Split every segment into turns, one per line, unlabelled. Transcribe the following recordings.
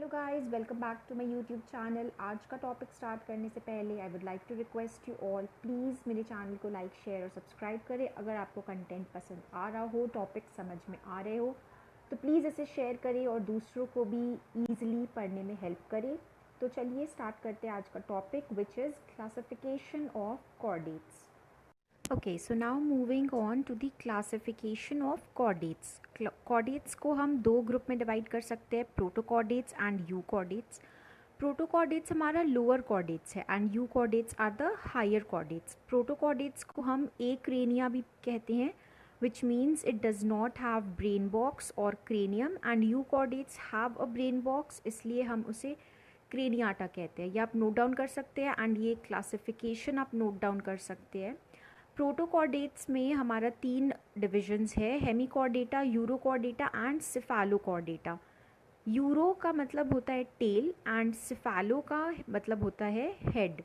Hello guys, welcome back to my YouTube channel. आज का topic start करने से पहले I would like to request you all, please मेरे चैनल को लाइक, शेयर और सब्सक्राइब करें। अगर आपको कंटेंट पसंद आ रहा हो, टॉपिक समझ में आ रहे हो, तो प्लीज़ इसे शेयर करें और दूसरों को भी ईज़िली पढ़ने में हेल्प करें। तो चलिए स्टार्ट करते हैं आज का topic, which is classification of coordinates. Okay, so now moving on to the classification of coordinates. Coordinates को हम दो ग्रुप में डिवाइड कर सकते हैं, protochordates and U coordinates. Protochordates हमारा लोअर कोऑर्डिनेट्स है and U coordinates are the higher coordinates. Protochordates को हम एक्रेनिया भी कहते हैं, which means it does not have brain box और cranium, and U coordinates have a brain box, इसलिए हम उसे क्रेनियाटा कहते हैं। ये आप नोट डाउन कर सकते हैं एंड ये क्लासिफिकेशन आप नोट डाउन कर सकते हैं। प्रोटोकोऑर्डिनेट्स में हमारा 3 डिविजन्स है, हेमिकोऑर्डेटा, यूरोकोऑर्डेटा एंड सिफेलोकोऑर्डेटा। यूरो का मतलब होता है टेल एंड सिफेलो का मतलब होता है हेड।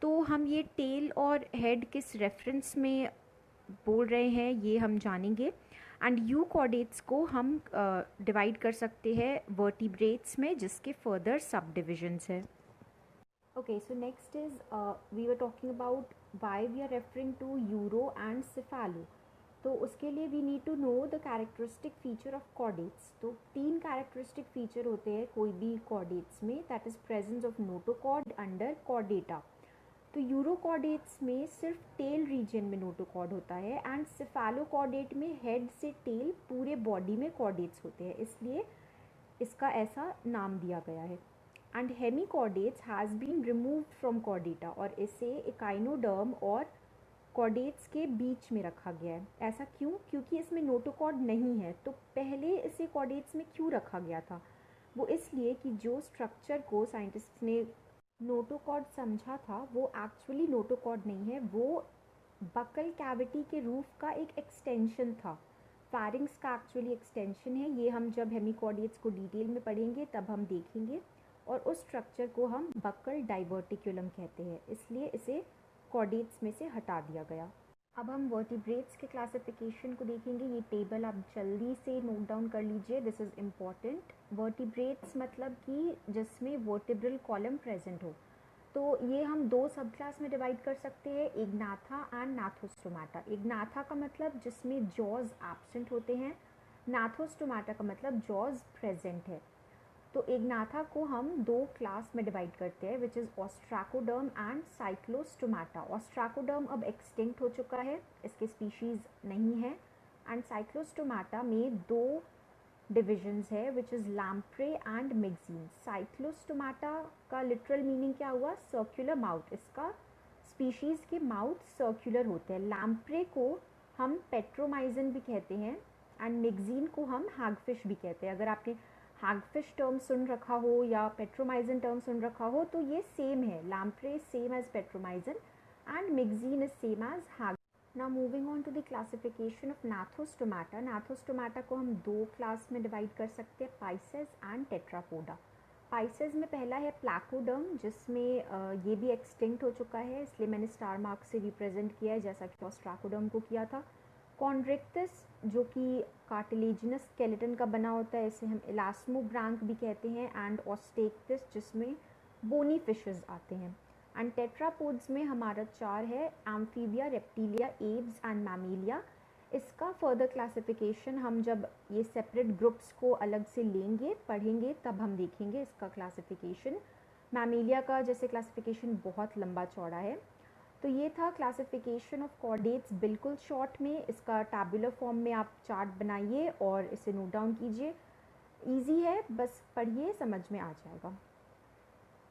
तो हम ये टेल और हेड किस रेफरेंस में बोल रहे हैं ये हम जानेंगे। एंड यू कोऑर्डिनेट्स को हम डिवाइड कर सकते हैं वर्टिब्रेट्स में, जिसके फर्दर सब डिविजन्स है। Okay, so next is we were talking about why we are referring to euro and cephalo. तो उसके लिए we need to know the characteristic feature of chordates. तो 3 characteristic feature होते हैं कोई भी chordates में, that is presence of notochord under chordata. तो यूरोकॉर्डेट्स में सिर्फ टेल रीजन में नोटोकॉर्ड होता है एंड सिफेलोकॉर्डेट में हेड से टेल पूरे बॉडी में कॉर्डेट्स होते हैं, इसलिए इसका ऐसा नाम दिया गया है। And hemichordates has been removed from chordata, और इसे एकाइनोडर्म और कॉर्डेट्स के बीच में रखा गया है। ऐसा क्यों? क्योंकि इसमें नोटोकॉर्ड नहीं है। तो पहले इसे कॉर्डेट्स में क्यों रखा गया था? वो इसलिए कि जो स्ट्रक्चर को साइंटिस्ट ने नोटोकॉर्ड समझा था वो एक्चुअली नोटोकॉर्ड नहीं है, वो बकल कैविटी के रूफ का एक एक्सटेंशन था। फैरिंग्स का एक्चुअली एक्सटेंशन है। ये हम जब हेमिकॉर्डेट्स को डिटेल में पढ़ेंगे तब हम देखेंगे, और उस स्ट्रक्चर को हम बकल डाइवर्टिकुलम कहते हैं, इसलिए इसे कॉर्डेट्स में से हटा दिया गया। अब हम वर्टिब्रेट्स के क्लासिफिकेशन को देखेंगे। ये टेबल आप जल्दी से नोट डाउन कर लीजिए, दिस इज़ इम्पॉर्टेंट। वर्टिब्रेट्स मतलब कि जिसमें वर्टिब्रल कॉलम प्रेजेंट हो। तो ये हम 2 सब क्लास में डिवाइड कर सकते हैं, इग्नाथा एंड नाथोस्टोमाटा। इग्नाथा का मतलब जिसमें जॉज एब्सेंट होते हैं, नाथोस्टोमाटा का मतलब जॉज प्रेजेंट है। तो इग्नाथा को हम 2 क्लास में डिवाइड करते हैं, विच इज़ ऑस्ट्राकोडर्म एंड साइक्लोस्टोमाटा। ऑस्ट्राकोडर्म अब एक्सटिंक्ट हो चुका है, इसके स्पीशीज़ नहीं है। एंड साइक्लोस्टोमाटा में 2 डिविजन्स है, which is lamprey and मिक्जीन। Cyclostomata का लिटरल मीनिंग क्या हुआ? Circular mouth. इसका स्पीशीज़ के माउथ सर्कुलर होते हैं। लैम्प्रे को हम पेट्रोमाइजन भी कहते हैं एंड मिक्जीन को हम हैगफिश भी कहते हैं। अगर आपने हैगफिश टर्म सुन रखा हो या पेट्रोमाइजन टर्म सुन रखा हो तो ये सेम है। Lamprey same as petromyzon and myxine is same as hag. Now moving on to the classification of gnathostomata. Gnathostomata को हम 2 क्लास में डिवाइड कर सकते हैं, पाइसेस एंड टेट्रापोडा। पाइसेस में पहला है प्लाकोडर्म, जिसमें ये भी एक्सटिंक्ट हो चुका है, इसलिए मैंने स्टार मार्क से रिप्रेजेंट किया है जैसा कि ऑस्ट्राकोडर्म को किया था। कॉन्ड्रिक्टस जो कि कार्टिलेजिनस स्केलेटन का बना होता है, इसे हम इलास्मोब्रांक भी कहते हैं। एंड ऑस्टेक्टिस जिसमें बोनी फिशेस आते हैं। एंड टेट्रापोड्स में हमारा 4 है, amphibia, reptilia, Aves and Mammalia. इसका फर्दर क्लासिफिकेशन हम जब ये सेपरेट ग्रुप्स को अलग से लेंगे, पढ़ेंगे, तब हम देखेंगे इसका क्लासिफिकेशन। मैमेलिया का जैसे क्लासिफिकेशन बहुत लंबा चौड़ा है। तो ये था क्लासिफिकेशन ऑफ कोऑर्डिनेट्स बिल्कुल शॉर्ट में। इसका टैबुलर फॉर्म में आप चार्ट बनाइए और इसे नोट डाउन कीजिए। इजी है, बस पढ़िए, समझ में आ जाएगा।